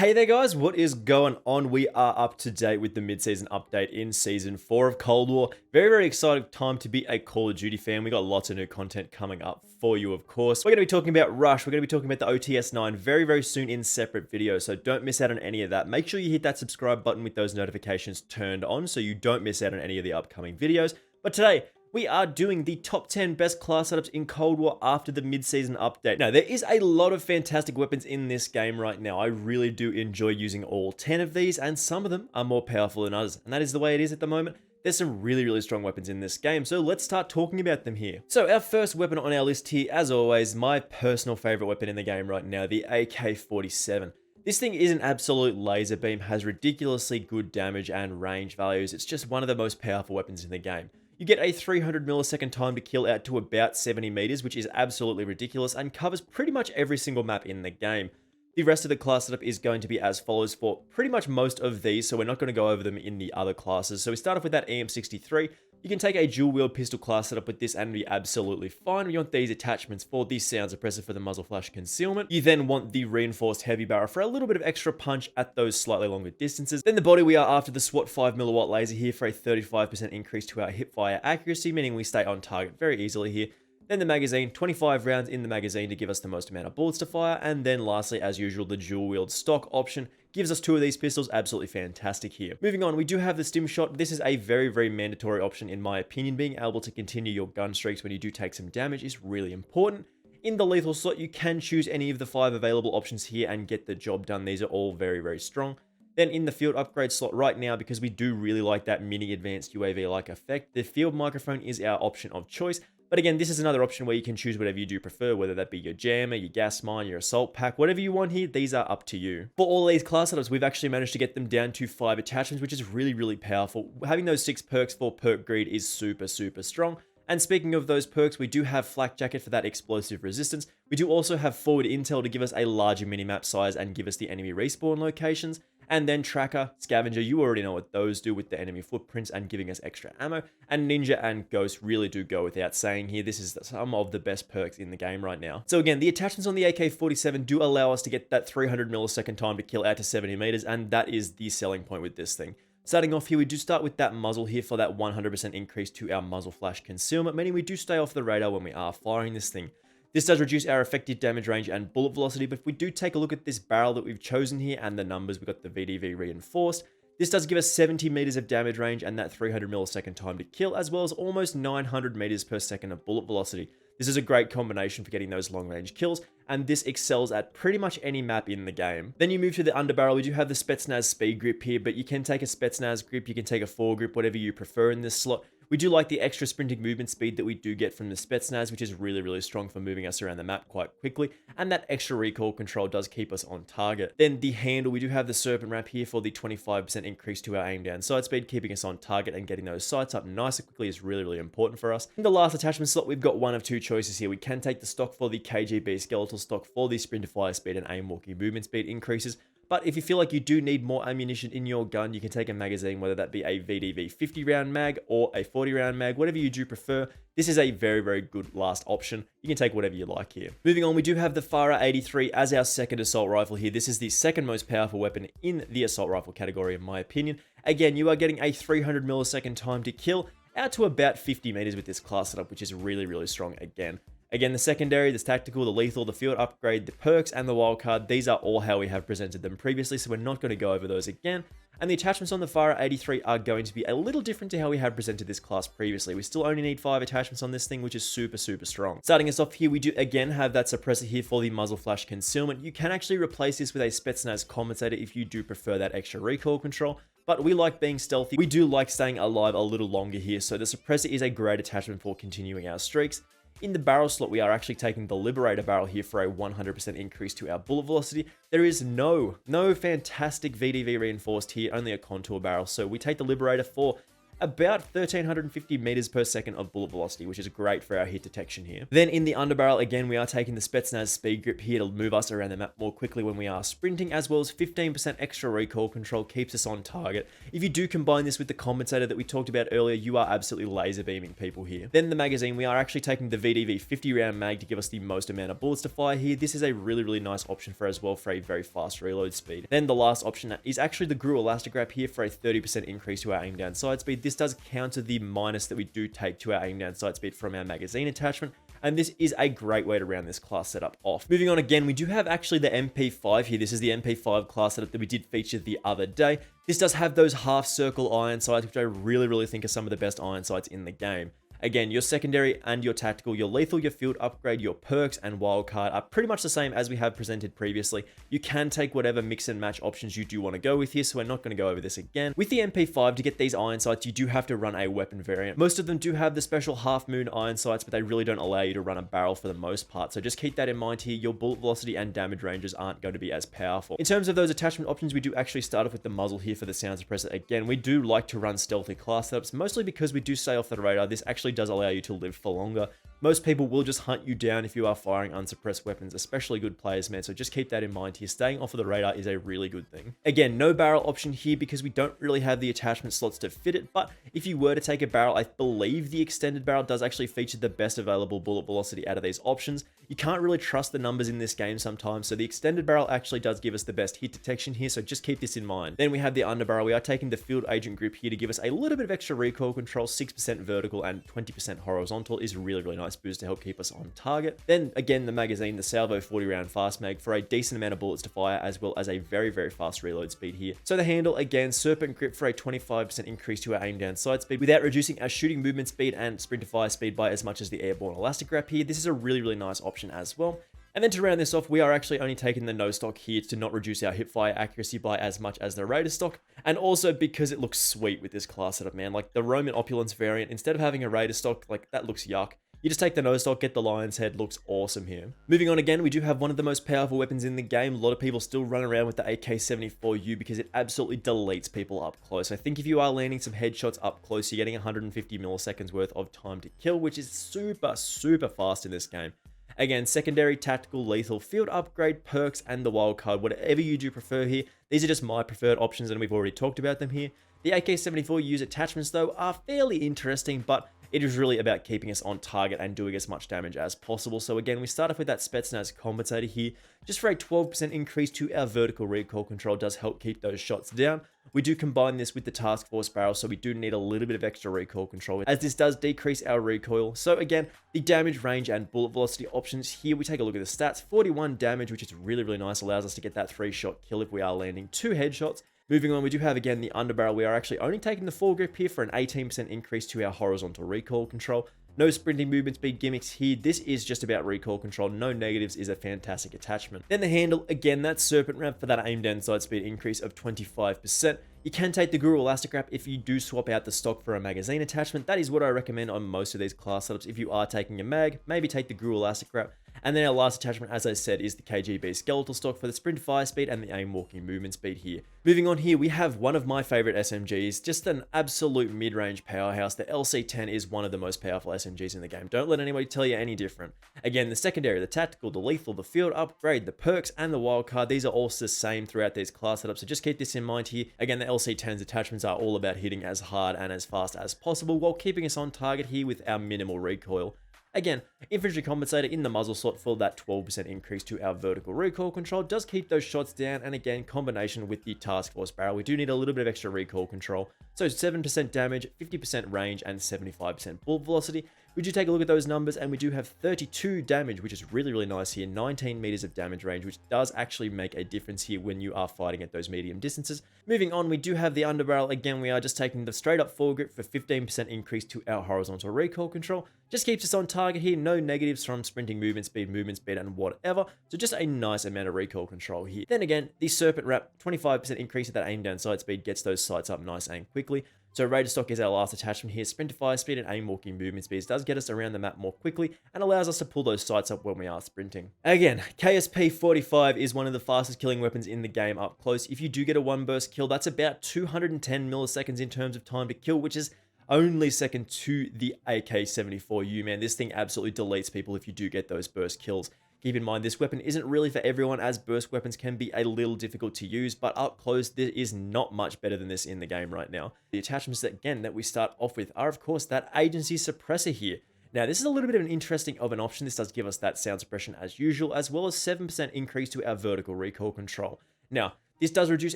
Hey there guys, what is going on? We are up to date with the mid-season update in Season 4 of Cold War. Very exciting time to be a Call of Duty fan. We got lots of new content coming up for you, of course. We're going to be talking about Rush, we're going to be talking about the OTS-9 very soon in separate videos, so don't miss out on any of that. Make sure you hit that subscribe button with those notifications turned on so you don't miss out on any of the upcoming videos. But today, we are doing the top 10 best class setups in Cold War after the mid-season update. Now, there is a lot of fantastic weapons in this game right now. I really do enjoy using all 10 of these, and some of them are more powerful than others, and that is the way it is at the moment. There's some really strong weapons in this game, so let's start talking about them here. So our first weapon on our list here, as always, my personal favorite weapon in the game right now, the AK47. This thing is an absolute laser beam, has ridiculously good damage and range values. It's just one of the most powerful weapons in the game. You get a 300 millisecond time to kill out to about 70 meters, which is absolutely ridiculous and covers pretty much every single map in the game. The rest of the class setup is going to be as follows for pretty much most of these, so we're not going to go over them in the other classes. So we start off with that EM63. You can take a dual wield pistol class setup with this and be absolutely fine. We want these attachments for the sound suppressor for the muzzle flash concealment. You then want the reinforced heavy barrel for a little bit of extra punch at those slightly longer distances. Then the body, we are after the SWAT 5mm laser here for a 35% increase to our hip fire accuracy, meaning we stay on target very easily here. Then the magazine, 25 rounds in the magazine to give us the most amount of bullets to fire. And then lastly, as usual, the dual wield stock option gives us 2 of these pistols. Absolutely fantastic here. Moving on, we do have the stim shot. This is a very mandatory option in my opinion. Being able to continue your gun streaks when you do take some damage is really important. In the lethal slot, you can choose any of the 5 available options here and get the job done. These are all very strong. Then in the field upgrade slot right now, because we do really like that mini advanced UAV-like effect, the field microphone is our option of choice. But again, this is another option where you can choose whatever you do prefer, whether that be your jammer, your gas mine, your assault pack, whatever you want here, these are up to you. For all these class setups, we've actually managed to get them down to 5 attachments, which is really powerful. Having those 6 perks for perk greed is super strong. And speaking of those perks, we do have flak jacket for that explosive resistance. We do also have forward intel to give us a larger minimap size and give us the enemy respawn locations. And then Tracker, Scavenger, you already know what those do with the enemy footprints and giving us extra ammo. And Ninja and Ghost really do go without saying here. This is some of the best perks in the game right now. So again, the attachments on the AK-47 do allow us to get that 300 millisecond time to kill out to 70 meters, and that is the selling point with this thing. Starting off here, we do start with that muzzle here for that 100% increase to our muzzle flash concealment, meaning we do stay off the radar when we are firing this thing. This does reduce our effective damage range and bullet velocity, but if we do take a look at this barrel that we've chosen here and the numbers, we've got the VDV reinforced. This does give us 70 meters of damage range and that 300 millisecond time to kill, as well as almost 900 meters per second of bullet velocity. This is a great combination for getting those long range kills, and this excels at pretty much any map in the game. Then you move to the underbarrel. We do have the Spetsnaz speed grip here, but you can take a Spetsnaz grip, you can take a foregrip, whatever you prefer in this slot. We do like the extra sprinting movement speed that we do get from the Spetsnaz, which is really strong for moving us around the map quite quickly, and that extra recoil control does keep us on target. Then the handle, we do have the Serpent Wrap here for the 25% increase to our aim down sight speed, keeping us on target and getting those sights up nice and quickly is really important for us. In the last attachment slot, we've got one of 2 choices here. We can take the stock for the KGB skeletal stock for the sprint to fire speed and aim walking movement speed increases. But if you feel like you do need more ammunition in your gun, you can take a magazine, whether that be a VDV 50 round mag or a 40 round mag, whatever you do prefer. This is a very good last option. You can take whatever you like here. Moving on, we do have the Fara 83 as our second assault rifle here. This is the second most powerful weapon in the assault rifle category, in my opinion. Again, you are getting a 300 millisecond time to kill out to about 50 meters with this class setup, which is really strong again. Again, the secondary, the tactical, the lethal, the field upgrade, the perks, and the wildcard, these are all how we have presented them previously, so we're not going to go over those again. And the attachments on the Fara 83 are going to be a little different to how we have presented this class previously. We still only need 5 attachments on this thing, which is super strong. Starting us off here, we do again have that suppressor here for the muzzle flash concealment. You can actually replace this with a Spetsnaz compensator if you do prefer that extra recoil control. But we like being stealthy. We do like staying alive a little longer here, so the suppressor is a great attachment for continuing our streaks. In the barrel slot, we are actually taking the Liberator barrel here for a 100% increase to our bullet velocity. There is no fantastic VDV reinforced here, only a contour barrel. So we take the Liberator for about 1350 meters per second of bullet velocity, which is great for our hit detection here. Then in the underbarrel, again, we are taking the Spetsnaz speed grip here to move us around the map more quickly when we are sprinting, as well as 15% extra recoil control keeps us on target. If you do combine this with the compensator that we talked about earlier, you are absolutely laser beaming people here. Then the magazine, we are actually taking the VDV 50 round mag to give us the most amount of bullets to fire here. This is a really nice option for as well for a very fast reload speed. Then the last option is actually the GRU elastic wrap here for a 30% increase to our aim down sight speed. This does counter the minus that we do take to our aim down sight speed from our magazine attachment, and this is a great way to round this class setup off. Moving on again, we do have actually the MP5 here. This is the MP5 Class Setup that we did feature the other day. This does have those half circle iron sights, which I really think are some of the best iron sights in the game. Again, your secondary and your tactical, your lethal, your field upgrade, your perks, and wildcard are pretty much the same as we have presented previously. You can take whatever mix and match options you do want to go with here, so we're not going to go over this again. With the MP5, to get these iron sights, you do have to run a weapon variant. Most of them do have the special half moon iron sights, but they really don't allow you to run a barrel for the most part, so just keep that in mind here. Your bullet velocity and damage ranges aren't going to be as powerful. In terms of those attachment options, we do actually start off with the muzzle here for the sound suppressor. Again, we do like to run stealthy class setups, mostly because we do stay off the radar. This actually does allow you to live for longer. Most people will just hunt you down if you are firing unsuppressed weapons, especially good players, man. So just keep that in mind here. Staying off of the radar is a really good thing. Again, no barrel option here because we don't really have the attachment slots to fit it. But if you were to take a barrel, I believe the extended barrel does actually feature the best available bullet velocity out of these options. You can't really trust the numbers in this game sometimes. So the extended barrel actually does give us the best hit detection here. So just keep this in mind. Then we have the underbarrel. We are taking the field agent grip here to give us a little bit of extra recoil control. 6% vertical and 20% horizontal is really nice boost to help keep us on target. Then again, the magazine, the Salvo 40 round fast mag for a decent amount of bullets to fire, as well as a very fast reload speed here. So the handle, again, serpent grip for a 25% increase to our aim down sight speed without reducing our shooting movement speed and sprint to fire speed by as much as the airborne elastic wrap here. This is a really nice option as well. And then to round this off, we are actually only taking the no stock here to not reduce our hipfire accuracy by as much as the Raider stock, and also because it looks sweet with this class setup, man. Like the Roman Opulence variant, instead of having a Raider stock, like that looks yuck. You just take the no stock, get the lion's head, looks awesome here. Moving on again, we do have one of the most powerful weapons in the game. A lot of people still run around with the AK47U because it absolutely deletes people up close. I think if you are landing some headshots up close, you're getting 150 milliseconds worth of time to kill, which is super fast in this game. Again, secondary, tactical, lethal, field upgrade, perks, and the wildcard, whatever you do prefer here. These are just my preferred options, and we've already talked about them here. The AK-74U's attachments, though, are fairly interesting, but it is really about keeping us on target and doing as much damage as possible. So again, we start off with that Spetsnaz compensator here, just for a 12% increase to our vertical recoil control. Does help keep those shots down. We do combine this with the task force barrel, so we do need a little bit of extra recoil control, as this does decrease our recoil. So again, the damage range and bullet velocity options here, we take a look at the stats. 41 damage, which is really nice, allows us to get that 3-shot kill if we are landing 2 headshots. Moving on, we do have again the underbarrel. We are actually only taking the foregrip here for an 18% increase to our horizontal recoil control. No sprinting movement speed gimmicks here. This is just about recoil control. No negatives is a fantastic attachment. Then the handle, again, that serpent wrap for that aim down sight speed increase of 25%. You can take the GRU elastic wrap if you do swap out the stock for a magazine attachment. That is what I recommend on most of these class setups. If you are taking a mag, maybe take the GRU elastic wrap. And then our last attachment, as I said, is the KGB skeletal stock for the sprint fire speed and the aim walking movement speed here. Moving on here, we have one of my favorite SMGs, just an absolute mid-range powerhouse. The LC10 is one of the most powerful SMGs in the game. Don't let anybody tell you any different. Again, the secondary, the tactical, the lethal, the field upgrade, the perks, and the wildcard, these are all the same throughout these class setups. So just keep this in mind here. Again, the LC10's attachments are all about hitting as hard and as fast as possible while keeping us on target here with our minimal recoil. Again, infantry compensator in the muzzle slot for that 12% increase to our vertical recoil control does keep those shots down, and again, combination with the task force barrel, we do need a little bit of extra recoil control. So 7% damage, 50% range, and 75% bullet velocity. We do take a look at those numbers, and we do have 32 damage, which is really nice here. 19 meters of damage range, which does actually make a difference here when you are fighting at those medium distances. Moving on, we do have the underbarrel. Again, we are just taking the straight up foregrip for 15% increase to our horizontal recoil control. Just keeps us on target here. No negatives from sprinting movement speed, and whatever. So just a nice amount of recoil control here. Then again, the serpent wrap, 25% increase at that aim down sight speed, gets those sights up nice and quickly. So Raider stock is our last attachment here. Sprint to fire speed and aim walking movement speeds does get us around the map more quickly and allows us to pull those sights up when we are sprinting. Again, KSP45 is one of the fastest killing weapons in the game up close. If you do get a one burst kill, that's about 210 milliseconds in terms of time to kill, which is only second to the AK-74U, man. This thing absolutely deletes people if you do get those burst kills. Keep in mind, this weapon isn't really for everyone, as burst weapons can be a little difficult to use, but up close, there is not much better than this in the game right now. The attachments that we start off with are, of course, that agency suppressor here. Now, this is a little bit of an interesting option. This does give us that sound suppression as usual, as well as 7% increase to our vertical recoil control. Now, this does reduce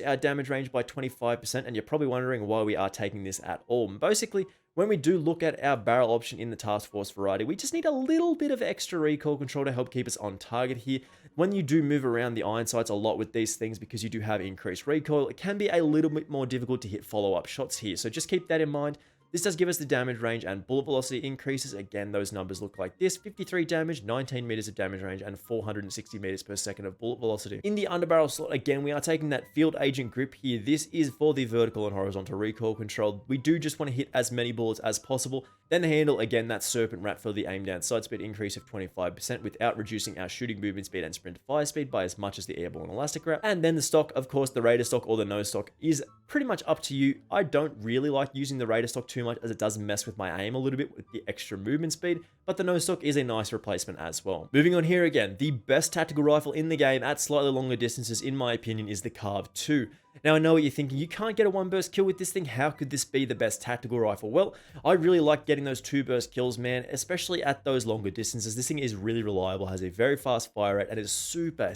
our damage range by 25%, and you're probably wondering why we are taking this at all. Basically, when we do look at our barrel option in the task force variety, we just need a little bit of extra recoil control to help keep us on target here. When you do move around the iron sights a lot with these things, because you do have increased recoil, it can be a little bit more difficult to hit follow-up shots here. So just keep that in mind. This does give us the damage range and bullet velocity increases. Again, those numbers look like this: 53 damage, 19 meters of damage range, and 460 meters per second of bullet velocity. In the underbarrel slot, again, we are taking that field agent grip here. This is for the vertical and horizontal recoil control. We do just want to hit as many bullets as possible. Then the handle, again, that serpent wrap for the aim down sight speed increase of 25% without reducing our shooting movement speed and sprint fire speed by as much as the airborne elastic wrap. And then the stock, of course, the Raider stock or the nose stock is pretty much up to you. I don't really like using the Raider stock too much, as it does mess with my aim a little bit with the extra movement speed, but the nose stock is a nice replacement as well. Moving on here, again, the best tactical rifle in the game at slightly longer distances, in my opinion, is the Carv.2. Now, I know what you're thinking: you can't get a one burst kill with this thing. How could this be the best tactical rifle? Well, I really like getting those 2 burst kills, man, especially at those longer distances. This thing is really reliable, has a very fast fire rate, and is super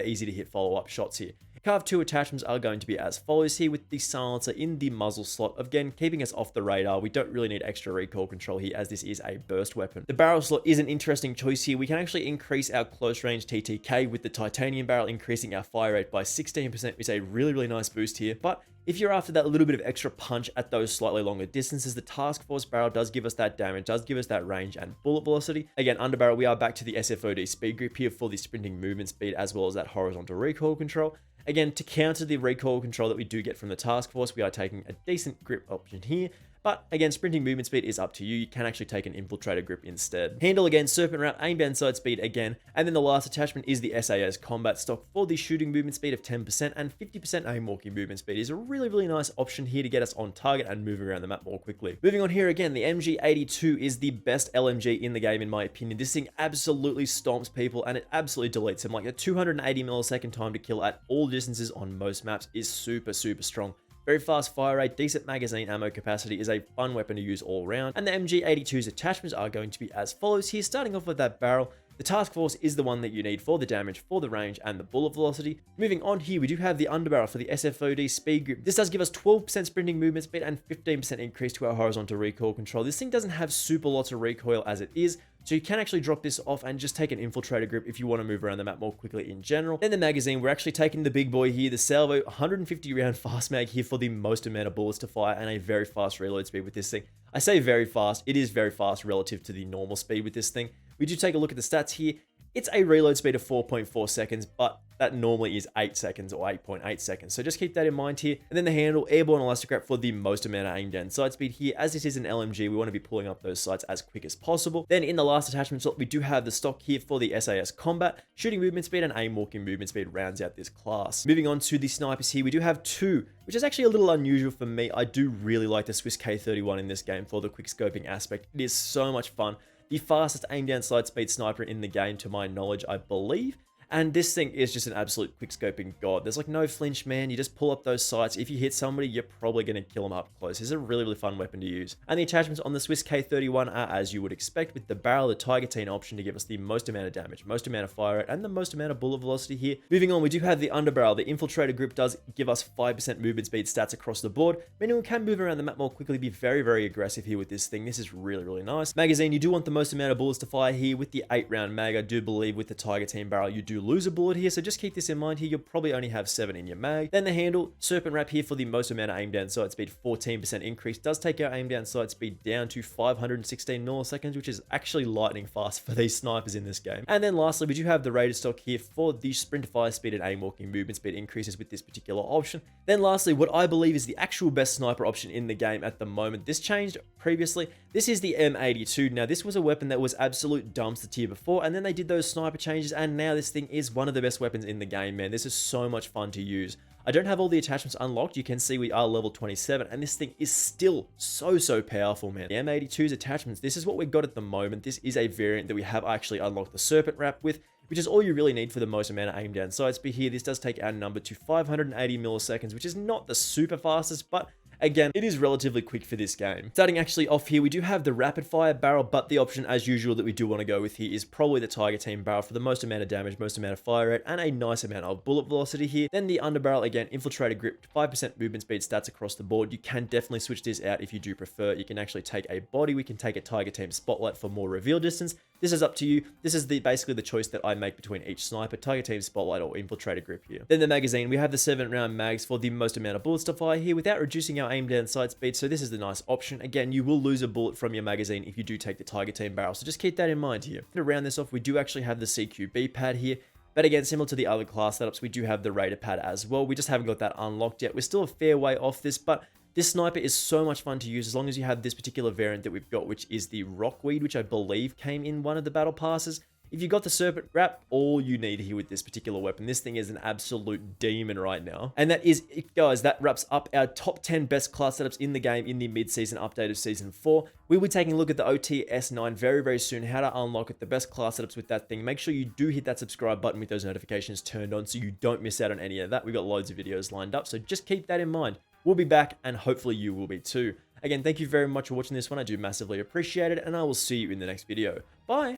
easy to hit follow-up shots here. Carv.2 attachments are going to be as follows here, with the silencer in the muzzle slot, again keeping us off the radar. We don't really need extra recoil control here, as this is a burst weapon. The barrel slot is an interesting choice here. We can actually increase our close range TTK with the titanium barrel, increasing our fire rate by 16%, which is a really nice boost here. But if you're after that little bit of extra punch at those slightly longer distances, the task force barrel does give us that damage, does give us that range and bullet velocity. Again, underbarrel, we are back to the SFOD speed grip here for the sprinting movement speed, as well as that horizontal recoil control. Again, to counter the recoil control that we do get from the task force, we are taking a decent grip option here. But again, sprinting movement speed is up to you. You can actually take an infiltrator grip instead. Handle, again, serpent wrap, aim down sight speed again. And then the last attachment is the SAS combat stock for the shooting movement speed of 10% and 50% aim walking movement speed. Is a really nice option here to get us on target and moving around the map more quickly. Moving on here, again, the MG82 is the best LMG in the game, in my opinion. This thing absolutely stomps people, and it absolutely deletes them. Like, a 280 millisecond time to kill at all distances on most maps is super strong. Very fast fire rate, decent magazine ammo capacity, is a fun weapon to use all around. And the MG82's attachments are going to be as follows here, starting off with that barrel. The task force is the one that you need for the damage, for the range, and the bullet velocity. Moving on here, we do have the underbarrel for the SFOD speed grip. This does give us 12% sprinting movement speed and 15% increase to our horizontal recoil control. This thing doesn't have super lots of recoil as it is, so you can actually drop this off and just take an infiltrator grip if you want to move around the map more quickly in general. Then the magazine, we're actually taking the big boy here, the Salvo 150 round fast mag here for the most amount of bullets to fire and a very fast reload speed with this thing. I say very fast, it is very fast relative to the normal speed with this thing. We do take a look at the stats here. It's a reload speed of 4.4 seconds, but that normally is 8 seconds or 8.8 seconds. So just keep that in mind here. And then the handle, airborne elastic wrap for the most amount of aim down sight speed here. As this is an LMG, we want to be pulling up those sights as quick as possible. Then in the last attachment slot, we do have the stock here for the SAS combat. Shooting movement speed and aim walking movement speed rounds out this class. Moving on to the snipers here, we do have 2, which is actually a little unusual for me. I do really like the Swiss K31 in this game for the quick scoping aspect. It is so much fun. The fastest aim down sight speed sniper in the game, to my knowledge, I believe. And this thing is just an absolute quickscoping god. There's like no flinch, man. You just pull up those sights. If you hit somebody, you're probably going to kill them up close. It's a really fun weapon to use. And the attachments on the Swiss K31 are as you would expect, with the barrel, the Tiger Teen option to give us the most amount of damage, most amount of fire rate, and the most amount of bullet velocity here. Moving on, we do have the underbarrel. The infiltrator grip does give us 5% movement speed stats across the board, meaning we can move around the map more quickly, be very aggressive here with this thing. This is really nice. Magazine, you do want the most amount of bullets to fire here with the 8-round mag. I do believe with the Tiger Teen barrel, you do lose a bullet here, so just keep this in mind here. You'll probably only have 7 in your mag. Then the handle, serpent wrap here for the most amount of aim down sight speed, 14% increase. Does take our aim down sight speed down to 516 milliseconds, which is actually lightning fast for these snipers in this game. And then lastly, we do have the Raider stock here for the sprint fire speed and aim walking movement speed increases with this particular option. Then lastly, what I believe is the actual best sniper option in the game at the moment. This changed previously. This is the M82. Now, this was a weapon that was absolute dumpster tier before, and then they did those sniper changes, and now this thing is one of the best weapons in the game, man. This is so much fun to use. I don't have all the attachments unlocked. You can see we are level 27, and this thing is still so powerful, man. The M82's attachments, this is what we've got at the moment. This is a variant that we have actually unlocked the Serpent Wrap with, which is all you really need for the most amount of aim down sight speed here. This does take our number to 580 milliseconds, which is not the super fastest, but again, it is relatively quick for this game. Starting actually off here, we do have the rapid fire barrel, but the option as usual that we do want to go with here is probably the Tiger Team barrel for the most amount of damage, most amount of fire rate, and a nice amount of bullet velocity here. Then the underbarrel, again, infiltrator grip, 5% movement speed stats across the board. You can definitely switch this out if you do prefer. You can actually take a body, we can take a Tiger Team spotlight for more reveal distance. This is up to you. This is basically the choice that I make between each sniper, Tiger Team spotlight or infiltrator grip here. Then the magazine, we have the 7-round mags for the most amount of bullets to fire here without reducing our aim down sight speed. So this is the nice option. Again, you will lose a bullet from your magazine if you do take the Tiger Team barrel. So just keep that in mind here. To round this off, we do actually have the CQB pad here. But again, similar to the other class setups, we do have the Raider pad as well. We just haven't got that unlocked yet. We're still a fair way off this, but this sniper is so much fun to use as long as you have this particular variant that we've got, which is the Rockweed, which I believe came in one of the battle passes. If you got the Serpent Wrap, all you need here with this particular weapon. This thing is an absolute demon right now. And that is it, guys. That wraps up our top 10 best class setups in the game in the mid-season update of Season 4. We'll be taking a look at the OTS9 very soon, how to unlock it, the best class setups with that thing. Make sure you do hit that subscribe button with those notifications turned on so you don't miss out on any of that. We've got loads of videos lined up, so just keep that in mind. We'll be back, and hopefully you will be too. Again, thank you very much for watching this one. I do massively appreciate it, and I will see you in the next video. Bye!